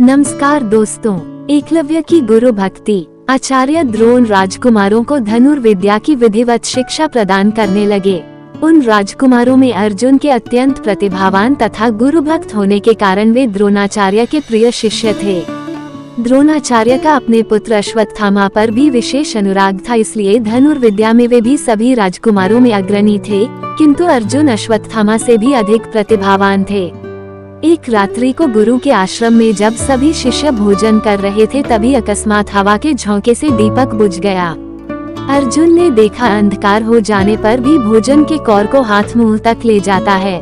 नमस्कार दोस्तों, एकलव्य की गुरु भक्ति। आचार्य द्रोण राजकुमारों को धनुर्विद्या की विधिवत शिक्षा प्रदान करने लगे। उन राजकुमारों में अर्जुन के अत्यंत प्रतिभावान तथा गुरु भक्त होने के कारण वे द्रोणाचार्य के प्रिय शिष्य थे। द्रोणाचार्य का अपने पुत्र अश्वत्थामा पर भी विशेष अनुराग था, इसलिए धनुर्विद्या में वे भी सभी राजकुमारों में अग्रणी थे, किंतु अर्जुन अश्वत्थामा से भी अधिक प्रतिभावान थे। एक रात्रि को गुरु के आश्रम में जब सभी शिष्य भोजन कर रहे थे, तभी अकस्मात हवा के झोंके से दीपक बुझ गया। अर्जुन ने देखा अंधकार हो जाने पर भी भोजन के कौर को हाथ मुंह तक ले जाता है।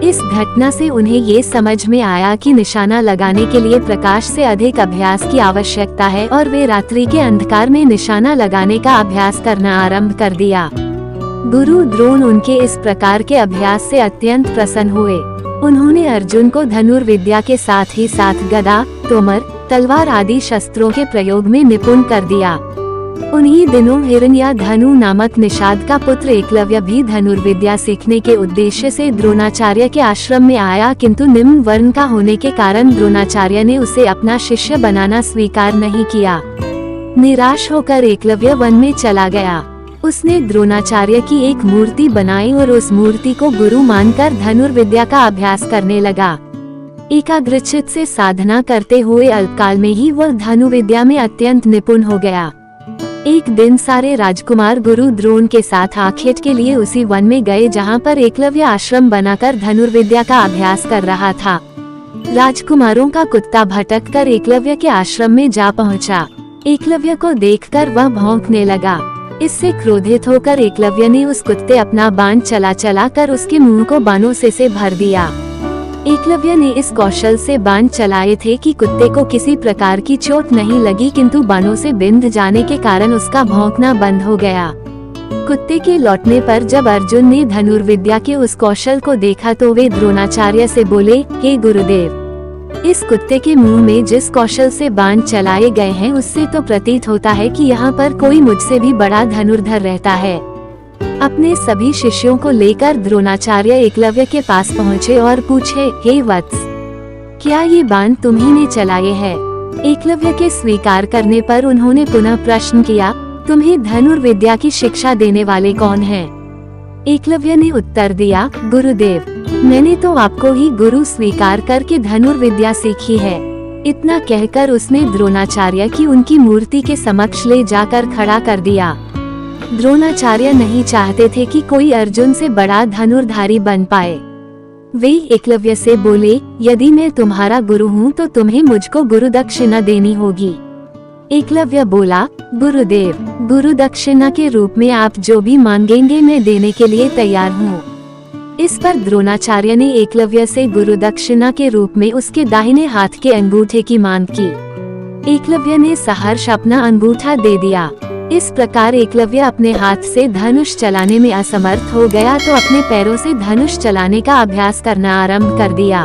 इस घटना से उन्हें ये समझ में आया कि निशाना लगाने के लिए प्रकाश से अधिक अभ्यास की आवश्यकता है और वे रात्रि के अंधकार में निशाना लगाने का अभ्यास करना आरंभ कर दिया। गुरु द्रोण उनके इस प्रकार के अभ्यास से अत्यंत प्रसन्न हुए। उन्होंने अर्जुन को धनुर्विद्या के साथ ही साथ गदा, तोमर, तलवार आदि शस्त्रों के प्रयोग में निपुण कर दिया। उन्हीं दिनों हिरण्याधनु नामक निषाद का पुत्र एकलव्य भी धनुर्विद्या सीखने के उद्देश्य से द्रोणाचार्य के आश्रम में आया, किंतु निम्न वर्ण का होने के कारण द्रोणाचार्य ने उसे अपना शिष्य बनाना स्वीकार नहीं किया। निराश होकर एकलव्य वन में चला गया। उसने द्रोणाचार्य की एक मूर्ति बनाई और उस मूर्ति को गुरु मानकर धनुर्विद्या का अभ्यास करने लगा। एकाग्रचित्त से साधना करते हुए अल्पकाल में ही वह धनुर्विद्या में अत्यंत निपुण हो गया। एक दिन सारे राजकुमार गुरु द्रोण के साथ आखेट के लिए उसी वन में गए जहां पर एकलव्य आश्रम बनाकर धनुर्विद्या का अभ्यास कर रहा था। राजकुमारों का कुत्ता भटक कर एकलव्य के आश्रम में जा पहुंचा। एकलव्य को देखकर वह भौंकने लगा। इससे क्रोधित होकर एकलव्य ने उस कुत्ते अपना बाण चला कर उसके मुंह को बाणों से भर दिया। एकलव्य ने इस कौशल से बाण चलाए थे कि कुत्ते को किसी प्रकार की चोट नहीं लगी, किंतु बाणों से बिंध जाने के कारण उसका भौंकना बंद हो गया। कुत्ते के लौटने पर जब अर्जुन ने धनुर्विद्या के उस कौशल को देखा तो वे द्रोणाचार्य से बोले, हे गुरुदेव, इस कुत्ते के मुंह में जिस कौशल से बाण चलाए गए हैं उससे तो प्रतीत होता है कि यहाँ पर कोई मुझसे भी बड़ा धनुर्धर रहता है। अपने सभी शिष्यों को लेकर द्रोणाचार्य एकलव्य के पास पहुँचे और पूछे, हे वत्स, क्या ये बाण तुम्ही ने चलाए हैं? एकलव्य के स्वीकार करने पर उन्होंने पुनः प्रश्न किया, तुम्हें धनुर्विद्या की शिक्षा देने वाले कौन हैं? एकलव्य ने उत्तर दिया, गुरुदेव, मैंने तो आपको ही गुरु स्वीकार करके धनुर्विद्या सीखी है। इतना कहकर उसने द्रोणाचार्य की उनकी मूर्ति के समक्ष ले जाकर खड़ा कर दिया। द्रोणाचार्य नहीं चाहते थे कि कोई अर्जुन से बड़ा धनुर्धारी बन पाए। वे एकलव्य से बोले, यदि मैं तुम्हारा गुरु हूँ तो तुम्हें मुझको गुरु दक्षिणा देनी होगी। एकलव्य बोला, गुरुदेव, गुरु दक्षिणा के रूप में आप जो भी मांगेंगे मैं देने के लिए तैयार हूँ। इस पर द्रोणाचार्य ने एकलव्य से गुरु दक्षिणा के रूप में उसके दाहिने हाथ के अंगूठे की मांग की। एकलव्य ने सहर्ष अपना अंगूठा दे दिया। इस प्रकार एकलव्य अपने हाथ से धनुष चलाने में असमर्थ हो गया तो अपने पैरों से धनुष चलाने का अभ्यास करना आरंभ कर दिया।